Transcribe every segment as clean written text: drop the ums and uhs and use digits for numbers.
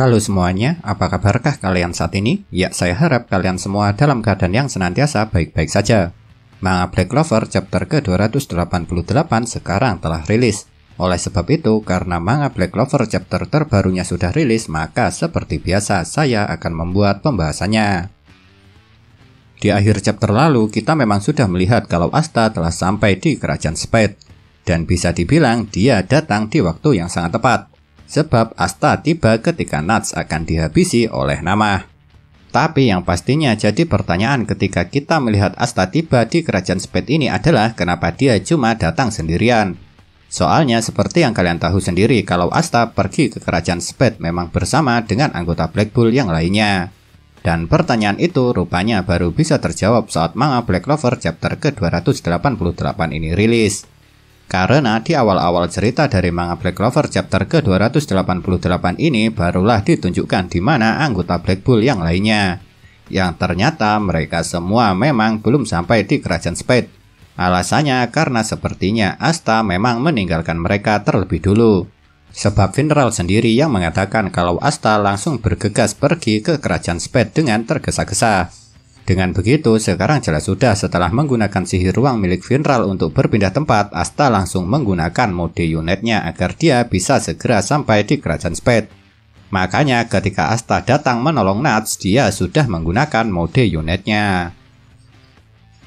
Halo semuanya, apa kabarkah kalian saat ini? Ya, saya harap kalian semua dalam keadaan yang senantiasa baik-baik saja. Manga Black Clover chapter ke-288 sekarang telah rilis. Oleh sebab itu, karena manga Black Clover chapter terbarunya sudah rilis, maka seperti biasa saya akan membuat pembahasannya. Di akhir chapter lalu, kita memang sudah melihat kalau Asta telah sampai di Kerajaan Spade. Dan bisa dibilang dia datang di waktu yang sangat tepat. Sebab Asta tiba ketika Nuts akan dihabisi oleh Namah. Tapi yang pastinya jadi pertanyaan ketika kita melihat Asta tiba di Kerajaan Spade ini adalah kenapa dia cuma datang sendirian. Soalnya seperti yang kalian tahu sendiri kalau Asta pergi ke Kerajaan Spade memang bersama dengan anggota Black Bull yang lainnya. Dan pertanyaan itu rupanya baru bisa terjawab saat manga Black Clover chapter ke-288 ini rilis. Karena di awal-awal cerita dari manga Black Clover chapter ke-288 ini barulah ditunjukkan di mana anggota Black Bull yang lainnya. Yang ternyata mereka semua memang belum sampai di Kerajaan Spade. Alasannya karena sepertinya Asta memang meninggalkan mereka terlebih dulu. Sebab Finral sendiri yang mengatakan kalau Asta langsung bergegas pergi ke Kerajaan Spade dengan tergesa-gesa. Dengan begitu, sekarang jelas sudah setelah menggunakan sihir ruang milik Finral untuk berpindah tempat, Asta langsung menggunakan mode unitnya agar dia bisa segera sampai di Kerajaan Spade. Makanya ketika Asta datang menolong Nuts, dia sudah menggunakan mode unitnya.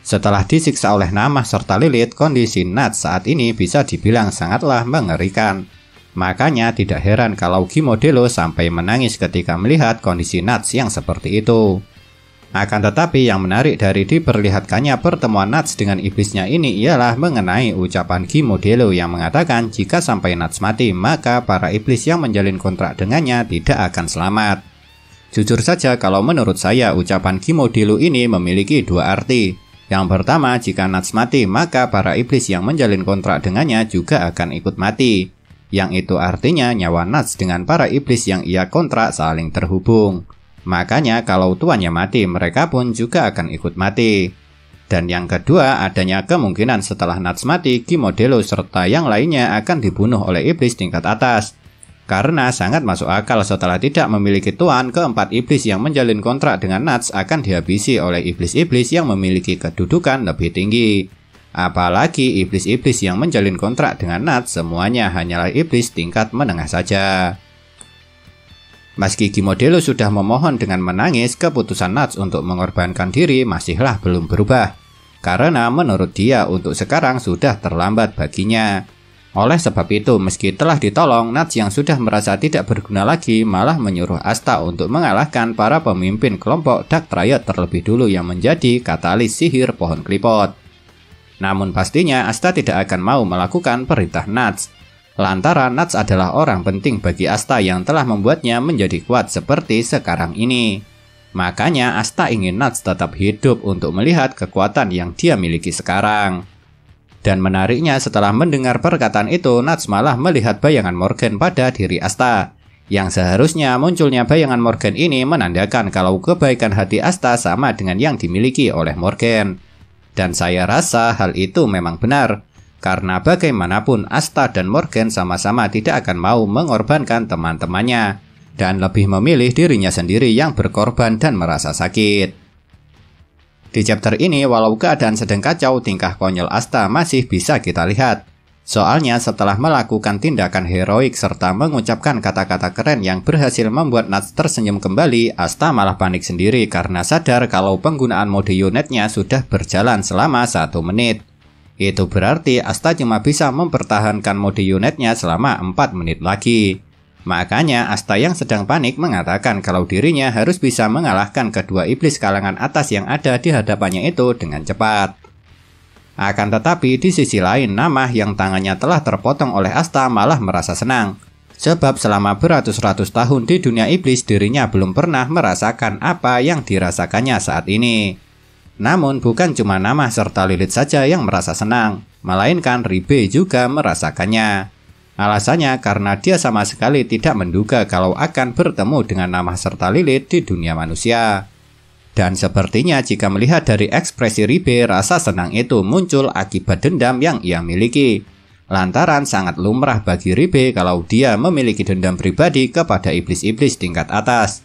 Setelah disiksa oleh Namah serta Lilith, kondisi Nuts saat ini bisa dibilang sangatlah mengerikan. Makanya tidak heran kalau Gimodelo sampai menangis ketika melihat kondisi Nuts yang seperti itu. Akan tetapi yang menarik dari diperlihatkannya pertemuan Nuts dengan iblisnya ini ialah mengenai ucapan Gimodelo yang mengatakan jika sampai Nuts mati maka para iblis yang menjalin kontrak dengannya tidak akan selamat. Jujur saja kalau menurut saya ucapan Gimodelo ini memiliki dua arti. Yang pertama, jika Nuts mati maka para iblis yang menjalin kontrak dengannya juga akan ikut mati. Yang itu artinya nyawa Nuts dengan para iblis yang ia kontrak saling terhubung. Makanya kalau tuannya mati, mereka pun juga akan ikut mati. Dan yang kedua, adanya kemungkinan setelah Nuts mati, Gimodelo serta yang lainnya akan dibunuh oleh iblis tingkat atas. Karena sangat masuk akal setelah tidak memiliki tuan, keempat iblis yang menjalin kontrak dengan Nuts akan dihabisi oleh iblis-iblis yang memiliki kedudukan lebih tinggi. Apalagi iblis-iblis yang menjalin kontrak dengan Nuts semuanya hanyalah iblis tingkat menengah saja. Meski Gimodelo sudah memohon dengan menangis, keputusan Nuts untuk mengorbankan diri masihlah belum berubah. Karena menurut dia untuk sekarang sudah terlambat baginya. Oleh sebab itu, meski telah ditolong, Nuts yang sudah merasa tidak berguna lagi malah menyuruh Asta untuk mengalahkan para pemimpin kelompok Dark Triad terlebih dulu yang menjadi katalis sihir pohon klipot. Namun pastinya Asta tidak akan mau melakukan perintah Nuts. Lantaran Nuts adalah orang penting bagi Asta yang telah membuatnya menjadi kuat seperti sekarang ini. Makanya Asta ingin Nuts tetap hidup untuk melihat kekuatan yang dia miliki sekarang. Dan menariknya setelah mendengar perkataan itu, Nuts malah melihat bayangan Morgan pada diri Asta. Yang seharusnya munculnya bayangan Morgan ini menandakan kalau kebaikan hati Asta sama dengan yang dimiliki oleh Morgan. Dan saya rasa hal itu memang benar. Karena bagaimanapun Asta dan Morgan sama-sama tidak akan mau mengorbankan teman-temannya dan lebih memilih dirinya sendiri yang berkorban dan merasa sakit. Di chapter ini walau keadaan sedang kacau, tingkah konyol Asta masih bisa kita lihat. Soalnya setelah melakukan tindakan heroik serta mengucapkan kata-kata keren yang berhasil membuat Nuts tersenyum kembali, Asta malah panik sendiri karena sadar kalau penggunaan mode unitnya sudah berjalan selama 1 menit. Itu berarti Asta cuma bisa mempertahankan mode unitnya selama 4 menit lagi. Makanya Asta yang sedang panik mengatakan kalau dirinya harus bisa mengalahkan kedua iblis kalangan atas yang ada di hadapannya itu dengan cepat. Akan tetapi di sisi lain Namah yang tangannya telah terpotong oleh Asta malah merasa senang. Sebab selama beratus-ratus tahun di dunia iblis dirinya belum pernah merasakan apa yang dirasakannya saat ini. Namun bukan cuma Namah serta Lilith saja yang merasa senang, melainkan Ribe juga merasakannya. Alasannya karena dia sama sekali tidak menduga kalau akan bertemu dengan Namah serta Lilith di dunia manusia. Dan sepertinya jika melihat dari ekspresi Ribe, rasa senang itu muncul akibat dendam yang ia miliki. Lantaran sangat lumrah bagi Ribe kalau dia memiliki dendam pribadi kepada iblis-iblis tingkat atas.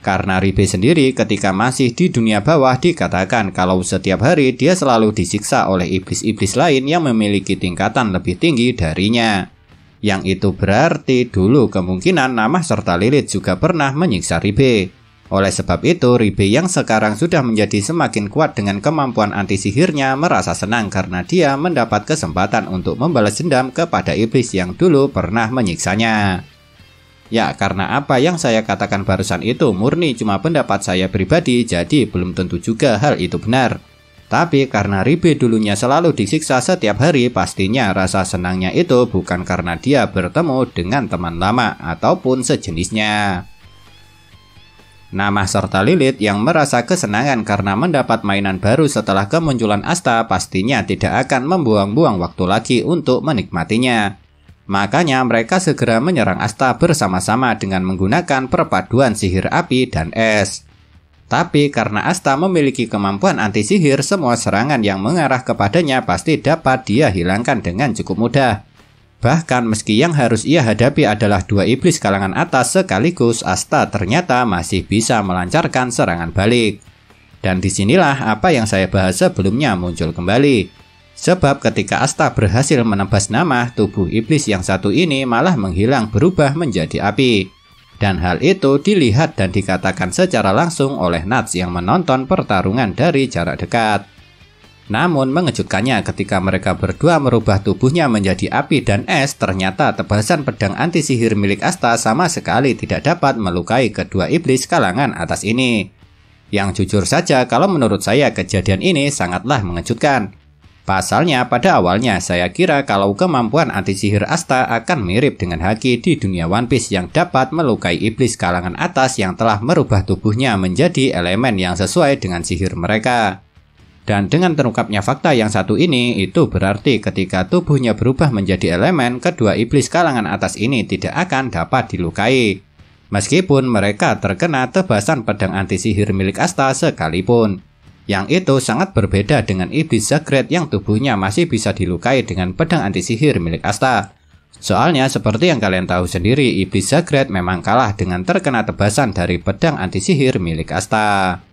Karena Ribe sendiri ketika masih di dunia bawah dikatakan kalau setiap hari dia selalu disiksa oleh iblis-iblis lain yang memiliki tingkatan lebih tinggi darinya. Yang itu berarti dulu kemungkinan Namah serta Lilith juga pernah menyiksa Ribe. Oleh sebab itu, Ribe yang sekarang sudah menjadi semakin kuat dengan kemampuan anti sihirnya merasa senang karena dia mendapat kesempatan untuk membalas dendam kepada iblis yang dulu pernah menyiksanya. Ya, karena apa yang saya katakan barusan itu murni cuma pendapat saya pribadi, jadi belum tentu juga hal itu benar. Tapi karena Ribe dulunya selalu disiksa setiap hari, pastinya rasa senangnya itu bukan karena dia bertemu dengan teman lama ataupun sejenisnya. Namah serta Lilith yang merasa kesenangan karena mendapat mainan baru setelah kemunculan Asta pastinya tidak akan membuang-buang waktu lagi untuk menikmatinya. Makanya mereka segera menyerang Asta bersama-sama dengan menggunakan perpaduan sihir api dan es. Tapi karena Asta memiliki kemampuan anti sihir, semua serangan yang mengarah kepadanya pasti dapat dia hilangkan dengan cukup mudah. Bahkan meski yang harus ia hadapi adalah dua iblis kalangan atas sekaligus, Asta ternyata masih bisa melancarkan serangan balik. Dan disinilah apa yang saya bahas sebelumnya muncul kembali. Sebab ketika Asta berhasil menebas Namah, tubuh iblis yang satu ini malah menghilang berubah menjadi api. Dan hal itu dilihat dan dikatakan secara langsung oleh Nats yang menonton pertarungan dari jarak dekat. Namun mengejutkannya ketika mereka berdua merubah tubuhnya menjadi api dan es, ternyata tebasan pedang anti sihir milik Asta sama sekali tidak dapat melukai kedua iblis kalangan atas ini. Yang jujur saja kalau menurut saya kejadian ini sangatlah mengejutkan. Pasalnya pada awalnya saya kira kalau kemampuan anti sihir Asta akan mirip dengan Haki di dunia One Piece yang dapat melukai iblis kalangan atas yang telah merubah tubuhnya menjadi elemen yang sesuai dengan sihir mereka. Dan dengan terungkapnya fakta yang satu ini, itu berarti ketika tubuhnya berubah menjadi elemen, kedua iblis kalangan atas ini tidak akan dapat dilukai. Meskipun mereka terkena tebasan pedang anti sihir milik Asta sekalipun. Yang itu sangat berbeda dengan iblis Zagreed yang tubuhnya masih bisa dilukai dengan pedang anti sihir milik Asta. Soalnya seperti yang kalian tahu sendiri, iblis Zagreed memang kalah dengan terkena tebasan dari pedang anti sihir milik Asta.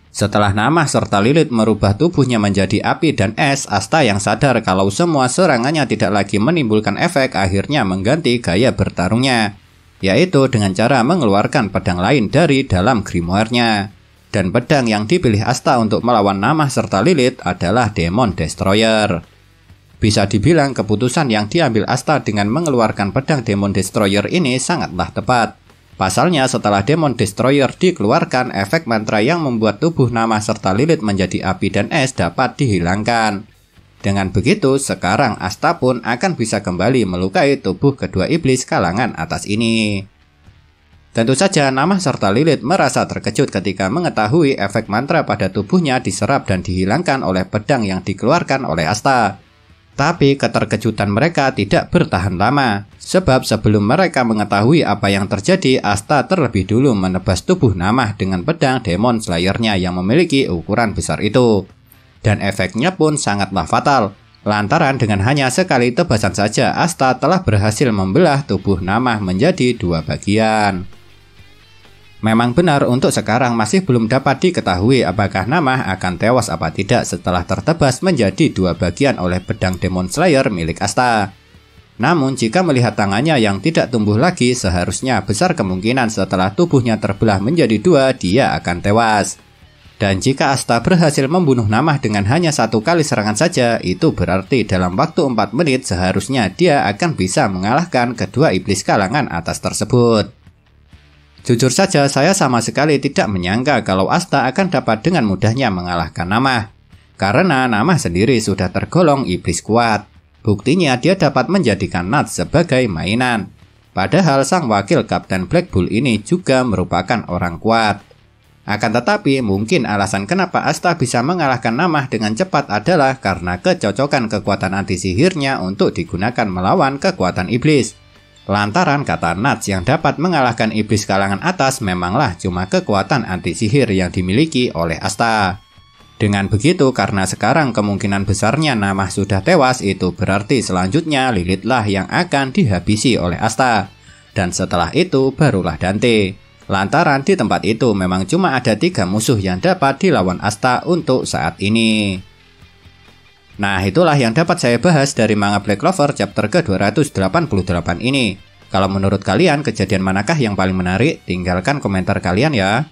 Setelah Namah serta Lilith merubah tubuhnya menjadi api dan es, Asta yang sadar kalau semua serangannya tidak lagi menimbulkan efek akhirnya mengganti gaya bertarungnya, yaitu dengan cara mengeluarkan pedang lain dari dalam grimoire-nya. Dan pedang yang dipilih Asta untuk melawan Namah serta Lilith adalah Demon Destroyer. Bisa dibilang keputusan yang diambil Asta dengan mengeluarkan pedang Demon Destroyer ini sangatlah tepat. Pasalnya setelah Demon Destroyer dikeluarkan, efek mantra yang membuat tubuh Namah serta Lilith menjadi api dan es dapat dihilangkan. Dengan begitu, sekarang Asta pun akan bisa kembali melukai tubuh kedua iblis kalangan atas ini. Tentu saja Namah serta Lilith merasa terkejut ketika mengetahui efek mantra pada tubuhnya diserap dan dihilangkan oleh pedang yang dikeluarkan oleh Asta. Tapi keterkejutan mereka tidak bertahan lama, sebab sebelum mereka mengetahui apa yang terjadi, Asta terlebih dulu menebas tubuh Namah dengan pedang Demon Slayer-nya yang memiliki ukuran besar itu. Dan efeknya pun sangatlah fatal, lantaran dengan hanya sekali tebasan saja Asta telah berhasil membelah tubuh Namah menjadi dua bagian. Memang benar untuk sekarang masih belum dapat diketahui apakah Namah akan tewas apa tidak setelah tertebas menjadi dua bagian oleh pedang Demon Slayer milik Asta. Namun jika melihat tangannya yang tidak tumbuh lagi, seharusnya besar kemungkinan setelah tubuhnya terbelah menjadi dua, dia akan tewas. Dan jika Asta berhasil membunuh Namah dengan hanya satu kali serangan saja, itu berarti dalam waktu 4 menit seharusnya dia akan bisa mengalahkan kedua iblis kalangan atas tersebut. Jujur saja saya sama sekali tidak menyangka kalau Asta akan dapat dengan mudahnya mengalahkan Namah. Karena Namah sendiri sudah tergolong iblis kuat. Buktinya dia dapat menjadikan Nats sebagai mainan. Padahal sang wakil Kapten Black Bull ini juga merupakan orang kuat. Akan tetapi mungkin alasan kenapa Asta bisa mengalahkan Namah dengan cepat adalah karena kecocokan kekuatan anti sihirnya untuk digunakan melawan kekuatan iblis. Lantaran kata Nats yang dapat mengalahkan iblis kalangan atas memanglah cuma kekuatan anti sihir yang dimiliki oleh Asta. Dengan begitu, karena sekarang kemungkinan besarnya Namah sudah tewas, itu berarti selanjutnya Lilithlah yang akan dihabisi oleh Asta. Dan setelah itu barulah Dante. Lantaran di tempat itu memang cuma ada 3 musuh yang dapat dilawan Asta untuk saat ini. Nah, itulah yang dapat saya bahas dari manga Black Clover chapter ke-288 ini. Kalau menurut kalian kejadian manakah yang paling menarik? Tinggalkan komentar kalian ya.